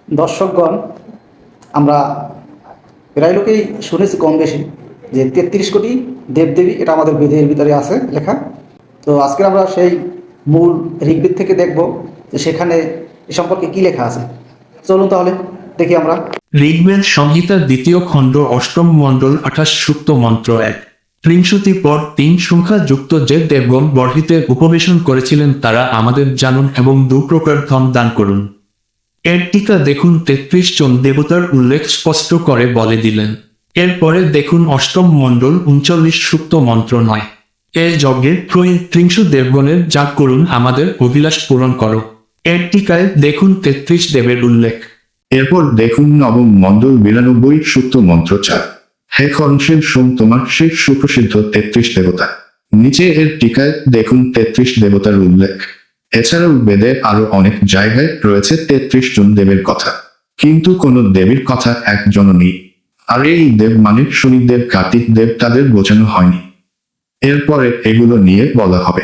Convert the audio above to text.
দর্শকগণ, আমরা প্রায় লোকেই শুনেছি কম বেশি যে ৩৩ কোটি দেবদেবী, এটা আমাদের বেদের ভিতরে আছে লেখা। তো আজকে আমরা সেই মূল ঋগ্বেদ থেকে দেখব যে সেখানে এ সম্পর্কে কী লেখা আছে। চলুন তাহলে দেখি আমরা। ঋগ্বেদ সংহিতার দ্বিতীয় খণ্ড অষ্টম মণ্ডল ২৮ সূক্ত মন্ত্র ১। ত্রিংশতি পর ৩ সংখ্যা যুক্ত যে দেবগণ বর্হিতে উপবেশন করেছিলেন তারা আমাদের জানুন এবং দুপ্রকার ধন দান করুন। এর টিকা দেখুন ৩৩ জন দেবতার উল্লেখ স্পষ্ট করে বলে দিলেন। এরপরে দেখুন অষ্টম মণ্ডল ৩৯ সূক্ত মন্ত্র ৯। এ যজ্ঞে ত্রিংশ দেবগণের যাগ করুন, আমাদের অভিলাষ পূরণ করো। এর টিকায় দেখুন ৩৩ দেবের উল্লেখ। এরপর দেখুন নবম মণ্ডল ৯২ সূক্ত মন্ত্র ৪। হে করণশীল সোম, তোমার সেই সুপ্রসিদ্ধ ৩৩ দেবতা। নিচে এর টিকায় দেখুন ৩৩ দেবতার উল্লেখ। এছাড়াও বেদে আরো অনেক জায়গায় রয়েছে ৩৩ জন দেবের কথা, কিন্তু কোনো দেবীর কথা একজনও নেই। আর এই দেব মানে শনিদেব, কার্তিক দেব, তাদের বোঝানো হয়নি। এরপরে এগুলো নিয়ে বলা হবে।